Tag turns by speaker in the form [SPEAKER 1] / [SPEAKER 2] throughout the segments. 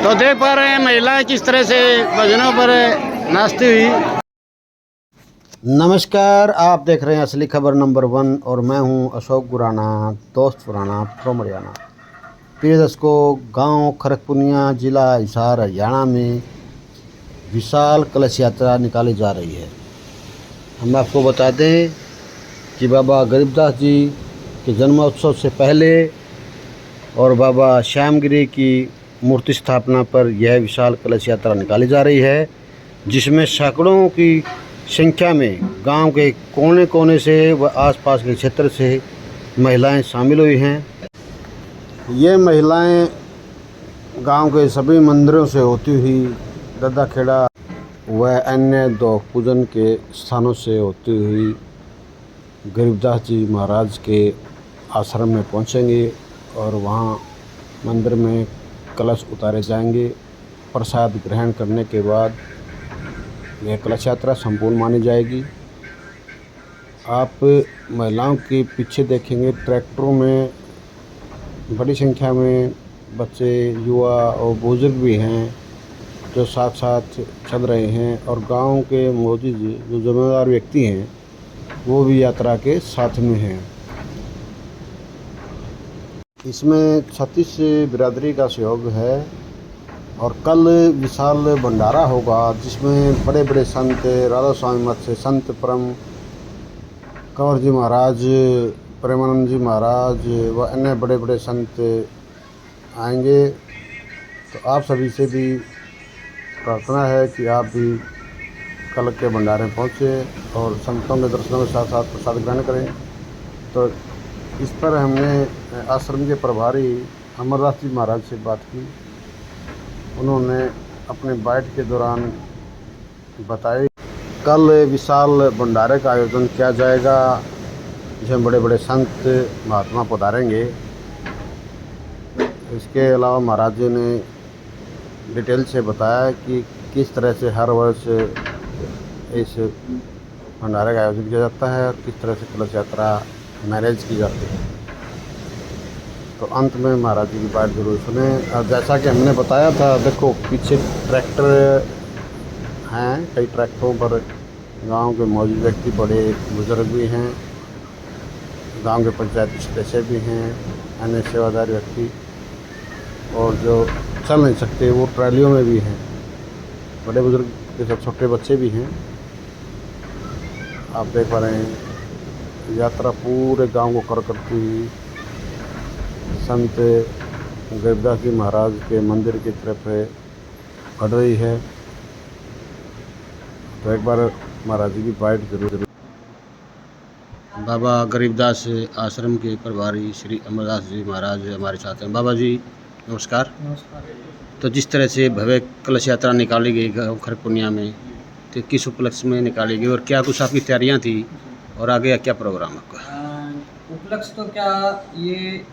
[SPEAKER 1] तो देख पा रहे हैं महिलाएं किस तरह से भजनों पर नाचती हुई। नमस्कार, आप देख रहे हैं असली खबर नंबर 1 और मैं हूं अशोक गुराना, दोस्त पुराना फ्रॉम हरियाणा। प्रिय दर्शकों, गांव खरकपुनिया, जिला हिसार, हरियाणा में विशाल कलश यात्रा निकाली जा रही है। हम आपको बता दें कि बाबा गरीबदास जी के जन्मोत्सव से पहले और बाबा श्यामगिरी की मूर्ति स्थापना पर यह विशाल कलश यात्रा निकाली जा रही है, जिसमें सैकड़ों की संख्या में गांव के कोने कोने से व आसपास के क्षेत्र से महिलाएं शामिल हुई हैं। ये महिलाएं गांव के सभी मंदिरों से होती हुई दद्दाखेड़ा व अन्य दो पूजन के स्थानों से होती हुई गरीबदास जी महाराज के आश्रम में पहुंचेंगे और वहां मंदिर में कलश उतारे जाएंगे। प्रसाद ग्रहण करने के बाद यह कलश यात्रा संपूर्ण मानी जाएगी। आप महिलाओं के पीछे देखेंगे, ट्रैक्टरों में बड़ी संख्या में बच्चे, युवा और बुजुर्ग भी हैं जो साथ साथ चल रहे हैं, और गांव के मौजूद जो जिम्मेदार व्यक्ति हैं वो भी यात्रा के साथ में हैं। इसमें 36 बिरादरी का सहयोग है और कल विशाल भंडारा होगा, जिसमें बड़े बड़े संत, राधा स्वामी मठ से संत परम कंवर जी महाराज, प्रेमानंद जी महाराज व अन्य बड़े बड़े संत आएंगे। तो आप सभी से भी प्रार्थना है कि आप भी कल के भंडारे में पहुँचे और संतों के दर्शनों के साथ साथ प्रसाद ग्रहण करें। तो इस पर हमने आश्रम के प्रभारी अमरदास जी महाराज से बात की। उन्होंने अपने बाइट के दौरान बताया कल विशाल भंडारे का आयोजन किया जाएगा, जिसमें बड़े बड़े संत महात्मा पधारेंगे। इसके अलावा महाराज जी ने डिटेल से बताया कि किस तरह से हर वर्ष इस भंडारे का आयोजन किया जाता है और किस तरह से कलश यात्रा मैनेज की जाती है। तो अंत में महाराज जी की बात जरूर सुने। और जैसा कि हमने बताया था, देखो पीछे ट्रैक्टर हैं, कई ट्रैक्टरों पर गांव के मौजूद व्यक्ति, बड़े बुजुर्ग भी हैं, गांव के पंचायती सदस्य भी हैं, अन्य सेवादार व्यक्ति, और जो चल नहीं सकते वो ट्रैलियों में भी हैं। बड़े बुजुर्ग के साथ छोटे बच्चे भी हैं। आप देख पा रहे हैं यात्रा पूरे गांव को कर करती हुई संत गरीबदास जी महाराज के मंदिर की तरफ बढ़ रही है। तो एक बार महाराज जी की बाइट जरूर। बाबा गरीबदास आश्रम के प्रभारी श्री अमरदास जी महाराज हमारे साथ हैं। बाबा जी नमस्कार।
[SPEAKER 2] नमस्कार।
[SPEAKER 1] तो जिस तरह से भव्य कलश यात्रा निकाली गई गाँव खरपुनिया में, तो किस उपलक्ष्य में निकाली गई और क्या कुछ आपकी तैयारियां थी और आगे क्या प्रोग्राम आपका?
[SPEAKER 2] उपलक्ष्य तो क्या, ये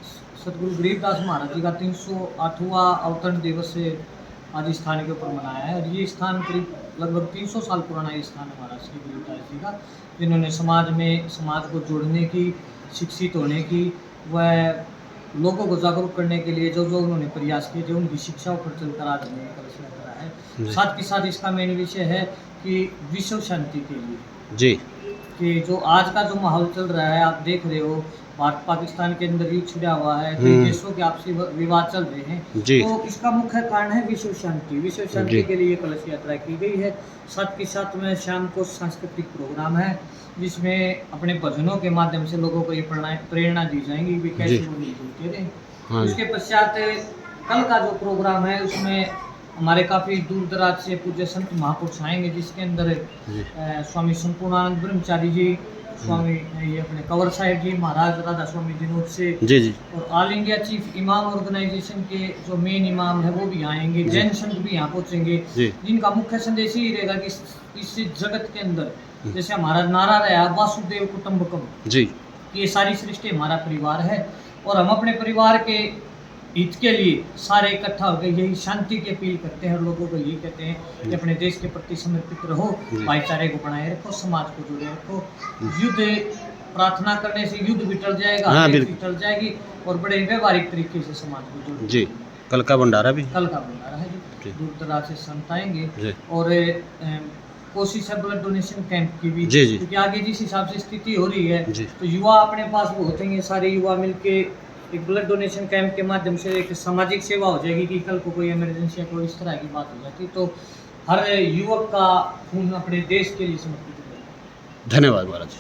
[SPEAKER 2] सतगुरु गरीबदास महाराज जी का 308वां अवतरण दिवस आज इस स्थान के ऊपर मनाया है। और ये स्थान करीब लगभग 300 साल पुराना ये स्थान है महाराज श्री गरीबदास जी का, जिन्होंने समाज को जोड़ने की, शिक्षित होने की व लोगों को जागरूक करने के लिए जो उन्होंने प्रयास किए थे, उनकी शिक्षाओं पर चलकर आज हमें कलश यात्रा है। साथ के साथ इसका मेन विषय है कि विश्व शांति के लिए
[SPEAKER 1] जी,
[SPEAKER 2] कि जो आज का जो माहौल चल रहा है, आप देख रहे हो, भारत पाकिस्तान के अंदर युद्ध छिड़ा हुआ है, कई देशों के आपसी विवाद चल रहे हैं। तो इसका मुख्य कारण है विश्व शांति। विश्व शांति के लिए कलश यात्रा की गई है। साथ के साथ में शाम को सांस्कृतिक प्रोग्राम है, जिसमें अपने भजनों के माध्यम से लोगों को ये प्रेरणा दी जाएंगी कि कैसे वो मिलजुल के रहें। उसके पश्चात कल का जो प्रोग्राम है, उसमें हमारे काफ़ी दूर दराज से पूज्य संत महापुरुष आएंगे, जिसके अंदर स्वामी संपूर्णानंद ब्रह्मचारी जी, स्वामी ये अपने कंवर साहिब जी महाराज, राधा स्वामी विनोद से जी, और ऑल इंडिया चीफ इमाम ऑर्गेनाइजेशन के जो मेन इमाम है वो भी आएंगे। जैन संत भी यहाँ पहुँचेंगे, जिनका मुख्य संदेश ही रहेगा कि इस जगत के अंदर जैसे हमारा नारा रहा वासुदेव कुटुंबकम जी, ये सारी सृष्टि हमारा परिवार है और हम अपने परिवार के हित के लिए सारे इकट्ठा होकर यही शांति की अपील करते हैं और लोगों को यही कहते हैं कि अपने देश के प्रति समर्पित रहो, भाईचारे को बनाए रखो, समाज को जोड़े रखो। युद्ध प्रार्थना करने से युद्ध भी टल जाएगा, टल जाएगी और बड़े व्यवहारिक तरीके से समाज को जोड़े।
[SPEAKER 1] जी, कल का भंडारा भी
[SPEAKER 2] कल का भंडारा है जी।
[SPEAKER 3] जी।
[SPEAKER 2] दूर दराज से संत आएंगे
[SPEAKER 3] जी।
[SPEAKER 2] और कोशिश है ब्लड डोनेशन कैंप की भी,
[SPEAKER 3] जी, जी।
[SPEAKER 2] क्योंकि आगे जिस हिसाब से स्थिति हो रही है
[SPEAKER 3] जी।
[SPEAKER 2] तो युवा अपने पास बहुत हैं, ये सारे युवा मिलके एक ब्लड डोनेशन कैंप के माध्यम से एक सामाजिक सेवा हो जाएगी कि कल को कोई इमरजेंसी या कोई इस तरह की बात हो जाती तो हर युवक का खून अपने देश के लिए समर्पित हो जाएगा।
[SPEAKER 3] धन्यवाद महाराज।